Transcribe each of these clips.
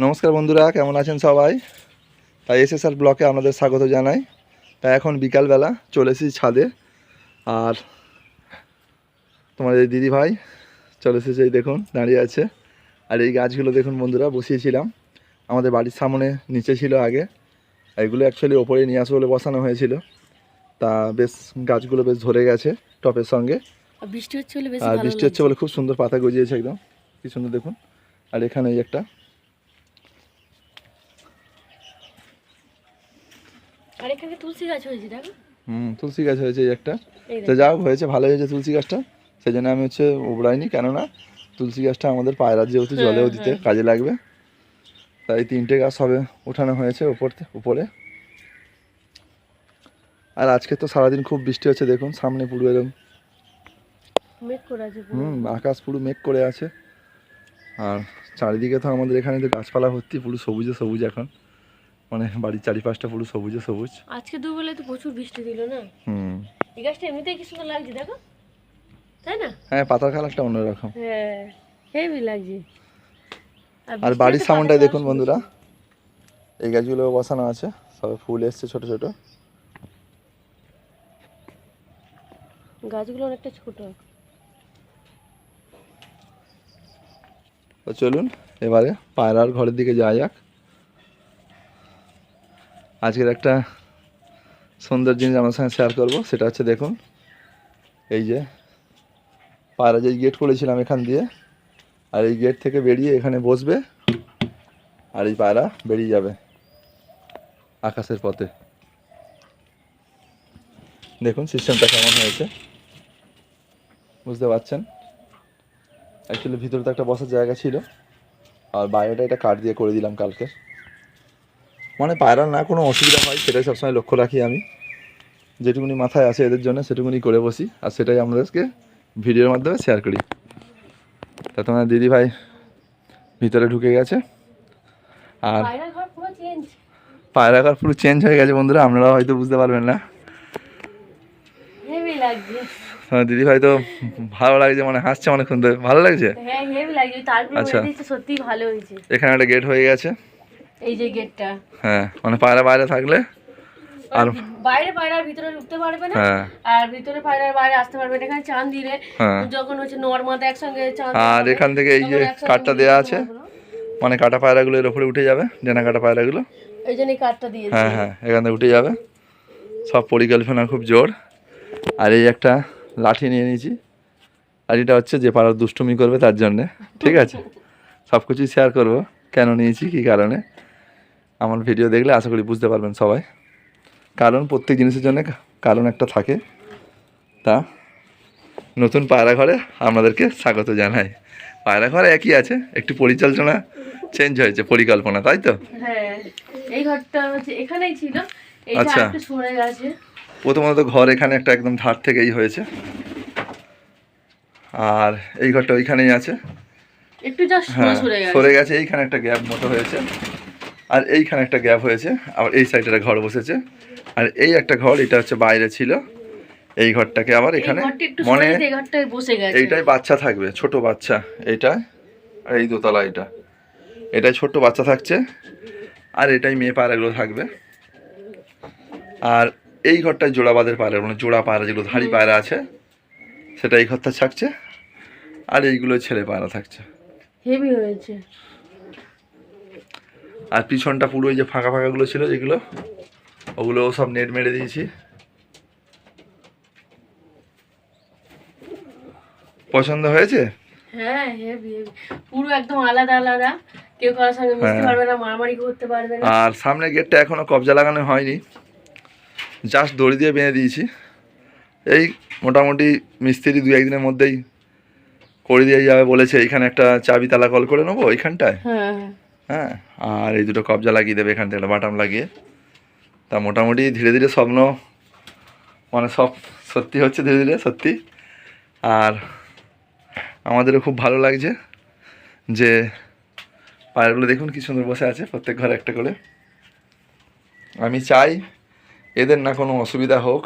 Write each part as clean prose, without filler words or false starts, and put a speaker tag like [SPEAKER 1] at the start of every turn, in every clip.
[SPEAKER 1] নমস্কার বন্ধুরা, কেমন আছেন সবাই? তাই এসএসআর ব্লকে আপনাদের স্বাগত জানাই। তাই এখন বিকালবেলা চলে এসেছি ছাদে। আর তোমার এই দিদি ভাই চলে এসেছে, এই দেখুন দাঁড়িয়ে আছে। আর এই গাছগুলো দেখুন বন্ধুরা, বসিয়েছিলাম আমাদের বাড়ির সামনে, নিচে ছিল আগে। এগুলো অ্যাকচুয়ালি ওপরে নিয়ে আসবো বলে বসানো হয়েছিল। তা বেশ গাছগুলো বেশ ধরে গেছে টপের সঙ্গে।
[SPEAKER 2] বৃষ্টি হচ্ছে বলে বেশি
[SPEAKER 1] আর
[SPEAKER 2] ভালো
[SPEAKER 1] বৃষ্টি হচ্ছে
[SPEAKER 2] লাগছে।
[SPEAKER 1] বলে খুব সুন্দর পাতা গজিয়েছে একদম, কি সুন্দর দেখুন। আর এখানে এই একটা,
[SPEAKER 2] আর এখানে তুলসী গাছ হয়েছে দেখো।
[SPEAKER 1] তুলসী গাছ হয়েছে এই একটা।
[SPEAKER 2] এই
[SPEAKER 1] তো
[SPEAKER 2] দেখো।
[SPEAKER 1] যা হোক, হয়েছে, ভালো হয়েছে তুলসী গাছটা। সেই জন্য আমি উবড়াইনি, কেননা তুলসী গাছটা আমাদের পায়রার যেহেতু
[SPEAKER 2] হ্যাঁ
[SPEAKER 1] জলেও দিতে
[SPEAKER 2] হ্যাঁ।
[SPEAKER 1] কাজে লাগবে। তাই 3টে গাছ হবে ওঠানো হয়েছে উপরে। আর আজকে তো সারাদিন খুব বৃষ্টি হচ্ছে, দেখুন সামনে পুরো এরকম
[SPEAKER 2] মেঘ করে আছে পুরো।
[SPEAKER 1] আকাশ পুরো মেঘ করে আছে। আর চারিদিকে তো আমাদের এখানে তো গাছপালা ভর্তি, পুরো সবুজে সবুজ এখন, মানে বাড়ির চারিপাশটা পুরো সবুজে সবুজ।
[SPEAKER 2] আজকে দুপুরে তো প্রচুর বৃষ্টি দিল না। এই গাছটা এমনিতেই কি সুন্দর লাগছে দেখো, তাই না?
[SPEAKER 1] হ্যাঁ, পাতার কালারটা অন্যরকম।
[SPEAKER 2] হ্যাঁ, হেভি লাগছে।
[SPEAKER 1] আর
[SPEAKER 2] বৃষ্টি
[SPEAKER 1] বাড়ির
[SPEAKER 2] হতে পাতা
[SPEAKER 1] সামনটায়
[SPEAKER 2] ঝরা
[SPEAKER 1] দেখুন
[SPEAKER 2] শুরু
[SPEAKER 1] বন্ধুরা,
[SPEAKER 2] হয়েছে।
[SPEAKER 1] এই গাছগুলো বসানো আছে, সবে ফুল এসছে ছোট ছোট।
[SPEAKER 2] গাছগুলো অনেকটা ছোট।
[SPEAKER 1] তো চলুন এবারে পায়রার ঘরের দিকে যাওয়া যাক। আজকের একটা সুন্দর জিনিস আমার সঙ্গে শেয়ার করব, সেটা হচ্ছে দেখুন, এই যে পায়রা যে গেট করেছিলাম এখান দিয়ে, আর এই গেট থেকে বেরিয়ে এখানে বসবে, আর এই পায়রা বেরিয়ে যাবে আকাশের পথে। দেখুন সিস্টেমটা কেমন হয়েছে, বুঝতে পারছেন। অ্যাকচুয়ালি ভিতরে তো একটা বসার জায়গা ছিল, আর বাইরেটা এটা কাঠ দিয়ে করে দিলাম কালকে, মানে পায়রার না কোনো অসুবিধা হয় সেটাই সবসময় লক্ষ্য রাখি আমি। যেটুকুনি মাথায় আসে এদের জন্য সেটুকুনি করে বসি, আর সেটাই আপনাদেরকে ভিডিওর মাধ্যমে শেয়ার করি। তা তোমার দিদি ভাই ভিতরে ঢুকে গেছে। আর
[SPEAKER 2] পায়রা ঘর পুরো চেঞ্জ।
[SPEAKER 1] পায়রা ঘর পুরো চেঞ্জ হয়ে গেছে বন্ধুরা, আপনারা হয়তো বুঝতে পারবেন না।
[SPEAKER 2] হেভি লাগছে।
[SPEAKER 1] তোমার দিদি ভাই তো ভালো লাগছে, মানে হাসছে অনেকক্ষণ ধরে, ভালো লাগছে।
[SPEAKER 2] হ্যাঁ, হেভি লাগছে। তারপরে
[SPEAKER 1] আচ্ছা,
[SPEAKER 2] বলে দিচ্ছে সত্যিই ভালো হয়েছে।
[SPEAKER 1] এখানে একটা গেট হয়ে গেছে।
[SPEAKER 2] এই যে গেটটা।
[SPEAKER 1] হ্যাঁ, মানে পায়রা বাইরে থাকলে আর
[SPEAKER 2] বাইরে পায়রার ভিতরে ঢুকতে পারবে না।
[SPEAKER 1] হ্যাঁ
[SPEAKER 2] আর ভিতরে পায়রার বাইরে আসতে পারবে না। এখানে চাঁদ দিলে
[SPEAKER 1] হ্যাঁ,
[SPEAKER 2] যখন হচ্ছে নর্মাদা একসঙ্গে চাঁদ
[SPEAKER 1] আর
[SPEAKER 2] হবে,
[SPEAKER 1] এখান থেকে এই যে
[SPEAKER 2] তখন একসঙ্গে
[SPEAKER 1] কাঠটা
[SPEAKER 2] মিলিয়ে
[SPEAKER 1] দেওয়া
[SPEAKER 2] যেতে
[SPEAKER 1] আছে,
[SPEAKER 2] পারবো না।
[SPEAKER 1] মানে কাটা পায়রাগুলো এর উপরে উঠে যাবে, ডেনা কাটা পায়রাগুলো।
[SPEAKER 2] এই জন্য এই কাঠটা দিয়েছে।
[SPEAKER 1] হ্যাঁ হ্যাঁ, এখান থেকে উঠে যাবে। সব পরিকল্পনা খুব জোর। আর এই একটা লাঠি নিয়ে নিয়েছি, আর এটা হচ্ছে যে পাড়ার দুষ্টুমি করবে তার জন্যে, ঠিক আছে। সব কিছুই শেয়ার করবো, কেন নিয়েছি কী কারণে। আমার ভিডিও দেখলে আশা করি বুঝতে পারবেন সবাই, কারণ প্রত্যেক জিনিসের জন্য কারণ একটা থাকে। তা নতুন পায়রা ঘরে আপনাদেরকে স্বাগত জানাই। পায়রা ঘরে একই আছে, একটু পরিচালনা চেঞ্জ হয়েছে, পরিকল্পনা, তাই তো।
[SPEAKER 2] হ্যাঁ, এই ঘরটা হচ্ছে এখানেই ছিল, এইটা
[SPEAKER 1] আচ্ছা,
[SPEAKER 2] একটু সরে গেছে।
[SPEAKER 1] প্রথমত ঘর এখানে একটা একদম ধার থেকেই হয়েছে, আর এই ঘরটা ওইখানেই আছে।
[SPEAKER 2] একটু জাস্ট
[SPEAKER 1] হ্যাঁ,
[SPEAKER 2] সরে গেছে।
[SPEAKER 1] সরে গেছে, এইখানে একটা গ্যাপ মতো হয়েছে, আর এইখানে একটা গ্যাপ হয়েছে, আবার এই সাইডে একটা ঘর বসেছে। আর এই একটা ঘর, এটা হচ্ছে বাইরে ছিল, এই ঘরটাকে আবার
[SPEAKER 2] এই
[SPEAKER 1] এখানে,
[SPEAKER 2] ঘরটা একটু
[SPEAKER 1] মানে
[SPEAKER 2] সরে যেতে এই ঘরটায় বসে গেছে।
[SPEAKER 1] এইটাই বাচ্চা থাকবে, ছোট বাচ্চা এইটায়। আর এই দোতলা এটাই ছোট্ট বাচ্চা থাকছে, আর এটাই মেয়ে পায়রাগুলো থাকবে। আর এই ঘরটায় জোড়া বাঁধের পায়রা, মানে জোড়া পায়রা যেগুলো ধাড়ি পায়রা আছে, সেটা এই ঘরটা থাকছে। আর এইগুলো ছেলে পায়রা থাকছে।
[SPEAKER 2] হেভি হয়েছে।
[SPEAKER 1] আর পিছনটা পুরো ওই যে ফাঁকা ফাঁকাগুলো ছিল যেগুলো, ওগুলো সব নেট মেরে দিয়েছি। পছন্দ হয়েছে?
[SPEAKER 2] হ্যাঁ, হেভি হেভি, পুরো একদম আলাদা আলাদা। কেউ কারোর সঙ্গে মিশতে পারবে না, মারামারি করতে পারবে না।
[SPEAKER 1] আর সামনের গেটটা এখনো কবজা লাগানো হয়নি, জাস্ট দড়ি দিয়ে বেঁধে দিয়েছি। এই মোটামুটি মিস্ত্রি 2-1 দিনের মধ্যেই করে দিয়ে যাবে বলেছে। এইখানে একটা চাবি তালা কল করে নেবো এইখানটায়।
[SPEAKER 2] হ্যাঁ
[SPEAKER 1] হ্যাঁ, আর এই দুটো কবজা লাগিয়ে দেবে এখান থেকে একটা বাটাম লাগিয়ে। তা মোটামুটি ধীরে ধীরে স্বপ্ন, মানে সব সত্যি হচ্ছে ধীরে ধীরে, সত্যি। আর আমাদেরও খুব ভালো লাগছে যে পায়রাগুলো দেখুন কি সুন্দর বসে আছে, প্রত্যেক ঘরে একটা করে। আমি চাই এদের না কোনো অসুবিধা হোক।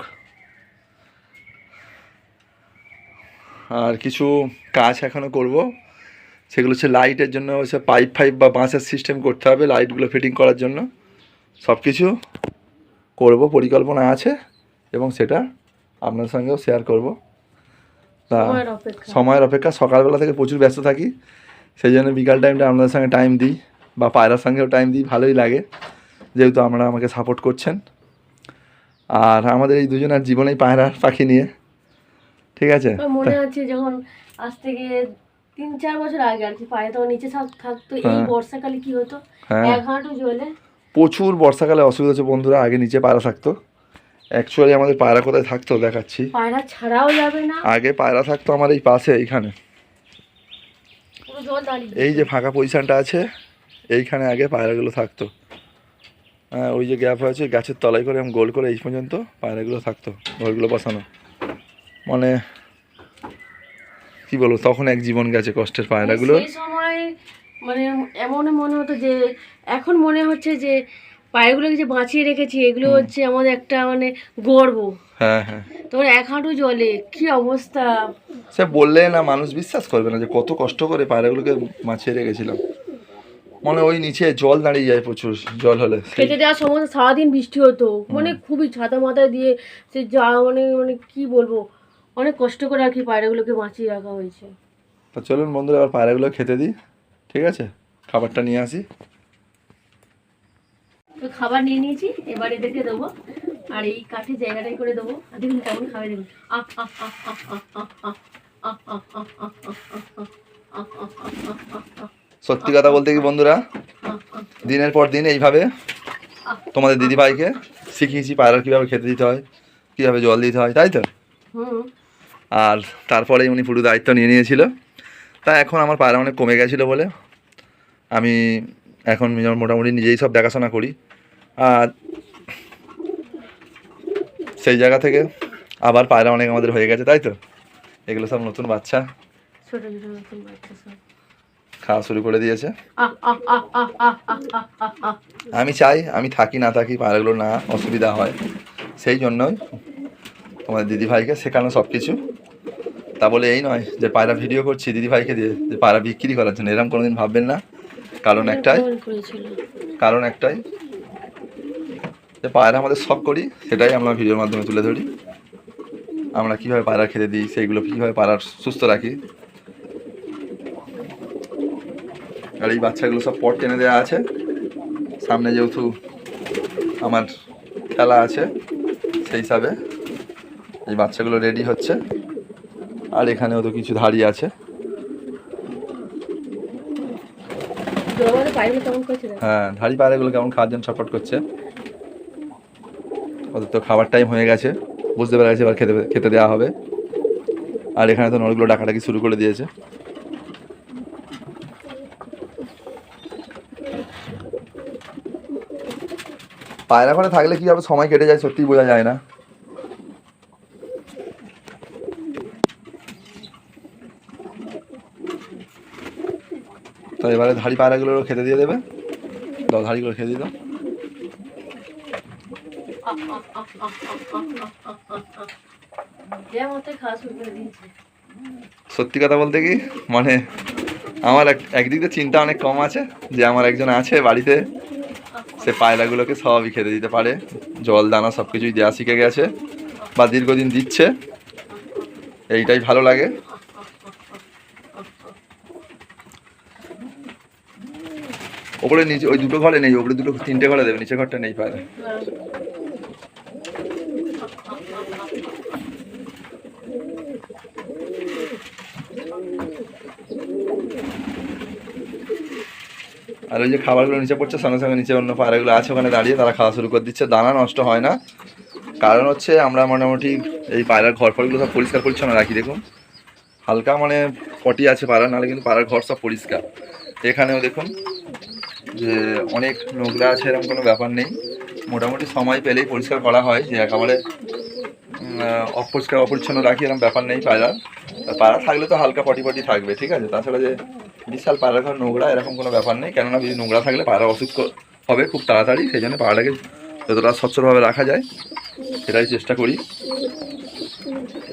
[SPEAKER 1] আর কিছু কাজ এখনও করব, সেগুলো হচ্ছে লাইটের জন্য, হচ্ছে পাইপ ফাইপ বা বাঁশের সিস্টেম করতে হবে লাইটগুলো ফিটিং করার জন্য। সব কিছু করবো, পরিকল্পনা আছে, এবং সেটা আপনার সঙ্গেও শেয়ার করব। তা সময়ের অপেক্ষা, সকালবেলা থেকে প্রচুর ব্যস্ত থাকি, সেই জন্য বিকাল টাইমটা আপনাদের সঙ্গে টাইম দিই, বা পায়রার সঙ্গেও টাইম দিই, ভালোই লাগে যেহেতু আপনারা আমাকে সাপোর্ট করছেন। আর আমাদের এই দুজনের জীবনেই পায়রা পাখি নিয়ে, ঠিক আছে।
[SPEAKER 2] মনে আছে যখন আজ থেকে 3-4 বছর আগে আর কি, পায়রা তো নিচে থাকতো, এই বর্ষাকালে কি হতো, এক হাঁটু জলে।
[SPEAKER 1] প্রচুর বর্ষাকালে অসুবিধা হচ্ছে বন্ধুরা, আগে নিচে পায়রা থাকতো। অ্যাকচুয়ালি আমাদের পায়রা কোথায় থাকতো দেখাচ্ছি।
[SPEAKER 2] পায়রা ছাড়াও যাবে না,
[SPEAKER 1] আগে পায়রা থাকতো আমার এই পাশে, এইখানে এই যে ফাঁকা পজিশনটা আছে, এইখানে আগে পায়রাগুলো থাকতো। হ্যাঁ, ওই যে গ্যাপ হয়েছে, গাছের তলায় করে গোল করে এই পর্যন্ত পায়রাগুলো থাকতো, ঘরগুলো বসানো। মানে কি বলবো, তখন এক জীবন গেছে কষ্টের পায়রাগুলো।
[SPEAKER 2] সেই সময় মানে এমন মনে হতো যে, এখন মনে হচ্ছে যে পায়রাগুলোকে যে বাঁচিয়ে রেখেছি, এগুলো হচ্ছে আমাদের একটা মানে গর্ব।
[SPEAKER 1] হ্যাঁ হ্যাঁ,
[SPEAKER 2] তোর এক হাঁটু জলে কি অবস্থা,
[SPEAKER 1] সে বললে না মানুষ বিশ্বাস করবে না যে কত কষ্ট করে পায়রাগুলোকে বাঁচিয়ে রেখেছিলাম। মানে ওই নিচে জল দাঁড়িয়ে যায়, প্রচুর জল হলে।
[SPEAKER 2] খেতে দেওয়ার সময় সারাদিন বৃষ্টি হতো, মানে খুবই ছাতা মাথায় দিয়ে সে যা মানে মানে কি বলবো, অনেক কষ্ট করে আর কি পায়রাগুলোকে বাঁচিয়ে রাখা হয়েছে।
[SPEAKER 1] তো চলুন বন্ধুরা, আবার পায়রাগুলো খেতে দিই, ঠিক আছে, খাবারটা নিয়ে আসি।
[SPEAKER 2] তো খাবার নিয়ে নিয়েছি, এবার এদেরকে দেবো, আর এই কাঠের জায়গাটাই করে দেবো। আর দেখুন কেমন খাবে, দেখুন
[SPEAKER 1] সত্যি কথা বলতে কি বন্ধুরা, দিনের পর দিন এইভাবে তোমাদের দিদিভাইকে শিখিয়েছি পায়রার কীভাবে খেতে দিতে হয়, কীভাবে জল দিতে হয়, তাই তো। আর তারপরেই উনি পুরো দায়িত্ব নিয়ে নিয়েছিল। তাই এখন আমার পায়রা অনেক কমে গেছিলো বলে আমি এখন মোটামুটি নিজেই সব দেখাশোনা করি। আর সেই জায়গা থেকে আবার পায়রা অনেক আমাদের হয়ে গেছে, তাই তো। এগুলো সব নতুন বাচ্চা,
[SPEAKER 2] ছোট ছোট নতুন বাচ্চা সব
[SPEAKER 1] খাওয়া শুরু করে দিয়েছে। আমি চাই আমি থাকি না থাকি, পায়রাগুলো না অসুবিধা হয়, সেই জন্যই তোমাদের দিদিভাইকে শেখানো সব কিছু। তা বলে এই নয় যে পায়রা ভিডিও করছি দিদিভাইকে দিয়ে যে পায়রা বিক্রি করার জন্য, এরকম কোনোদিন ভাববেন না। কারণ একটাই যে পায়রা আমাদের শখ করি, সেটাই আমরা ভিডিওর মাধ্যমে তুলে ধরি। আমরা কীভাবে পায়রা খেতে দিই, সেইগুলো কীভাবে পায়রা সুস্থ রাখি। আর এই বাচ্চাগুলো সব পট টেনে দেওয়া আছে, সামনে যেহেতু আমার খেলা আছে, সেই হিসাবে এই বাচ্চাগুলো রেডি হচ্ছে। আর এখানেও তো কিছু ধাড়ি আছে। হ্যাঁ, ধাড়ি পায়রাগুলো কেমন খাওয়ার জন্য ছটফট করছে। ওদের তো খাবার টাইম হয়ে গেছে, বুঝতে পেরে গেছে এবার খেতে দেওয়া হবে। আর এখানে তো নলগুলো ডাকাডাকি শুরু করে দিয়েছে। পায়রা ঘরে থাকলে কীভাবে সময় কেটে যায় সত্যিই বোঝা যায় না। তো এবারে ধাড়ি পায়রাগুলো খেতে দিয়ে দেবে, দাও ধাড়িগুলো খেতে দিয়ে দাও। সত্যি কথা বলতে কি মানে আমার একদিক দিয়ে চিন্তা অনেক কম আছে যে আমার একজন আছে বাড়িতে, সে পায়রাগুলোকে সবই খেতে দিতে পারে, জল দানা সব কিছুই দেওয়া শিখে গেছে বা দীর্ঘদিন দিচ্ছে, এইটাই ভালো লাগে। ওপরে নিচে ওই দুটো ঘরে নেই, ওপরে দুটো 3টে ঘরে দেবে, নিচে ঘরটা নেই পায়রা। আর ওই যে খাবারগুলো নিচে পড়ছে, সঙ্গে সঙ্গে নিচে অন্য পায়রাগুলো আছে ওখানে দাঁড়িয়ে, তারা খাওয়া শুরু করে দিচ্ছে। দানা নষ্ট হয় না, কারণ হচ্ছে আমরা মোটামুটি এই পায়রার ঘর ফরগুলো সব পরিষ্কার পরিচ্ছন্ন রাখি। দেখুন হালকা মানে পটি আছে পায়রা, নাহলে কিন্তু পায়রার ঘর সব পরিষ্কার। এখানেও দেখুন যে অনেক নোংরা আছে, এরকম কোনো ব্যাপার নেই, মোটামুটি সময় পেলেই পরিষ্কার করা হয়, যে একেবারে অপরিষ্কার অপরিচ্ছন্ন রাখি এরকম ব্যাপার নেই। পায়রা থাকলে তো হালকা পটি থাকবে, ঠিক আছে। তাছাড়া যে বিশাল পায়রা ঘর নোংরা এরকম কোনো ব্যাপার নেই, কেননা যদি নোংরা থাকলে পায়রা অসুখ হবে খুব তাড়াতাড়ি। সেই জন্য পায়রাটাকে যতটা স্বচ্ছভাবে রাখা যায় সেটাই চেষ্টা করি।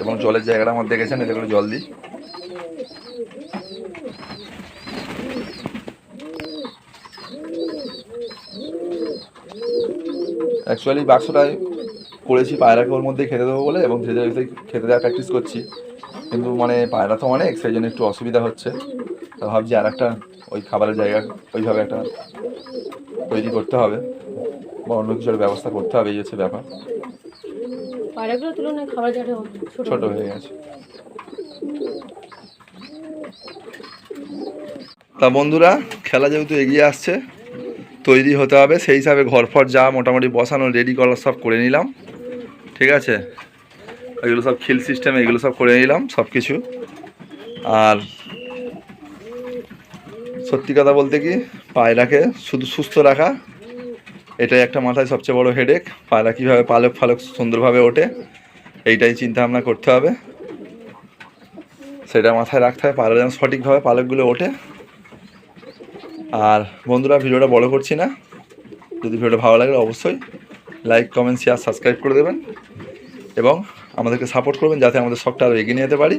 [SPEAKER 1] এবং জলের জায়গাটা আমার দেখেছেন, এতে করে জল দিই। অ্যাকচুয়ালি বাক্সটায় করেছি পায়রাকে ওর মধ্যে খেতে দেবো বলে, এবং ধীরে ধীরে খেতে দেওয়া প্র্যাকটিস করছি, কিন্তু মানে পায়রা তো অনেক, সেই জন্য একটু অসুবিধা হচ্ছে। তো ভাবছি আর একটা ওই খাবারের জায়গা ওইভাবে একটা তৈরি করতে হবে, বা অন্য কিছুর ব্যবস্থা করতে হবে, এই হচ্ছে ব্যাপার।
[SPEAKER 2] পায়রাগুলোর তুলনায় খাবার জায়গাটা
[SPEAKER 1] ছোট হয়ে গেছে। তা বন্ধুরা, খেলা যেহেতু এগিয়ে আসছে, তৈরি হতে হবে, সেই হিসাবে ঘরফর যা মোটামুটি বসানো রেডি করার সব করে নিলাম, ঠিক আছে। এগুলো সব খিল সিস্টেম, এগুলো সব করে নিলাম সব কিছু। আর সত্যি কথা বলতে কি, পায়রাকে শুধু সুস্থ রাখা এটাই একটা মাথায় সবচেয়ে বড় হেডেক। পায়রা কীভাবে পালক ফালক সুন্দরভাবে ওঠে এইটাই চিন্তা ভাবনা করতে হবে, সেটা মাথায় রাখতে হবে, পায়রা যেন সঠিকভাবে পালকগুলো ওঠে। আর বন্ধুরা, ভিডিওটা বড় করছি না, যদি ভিডিওটা ভালো লাগে অবশ্যই লাইক কমেন্ট শেয়ার সাবস্ক্রাইব করে দেবেন, এবং আমাদেরকে সাপোর্ট করবেন যাতে আমাদের শখটা আরও এগিয়ে নিয়ে যেতে পারি।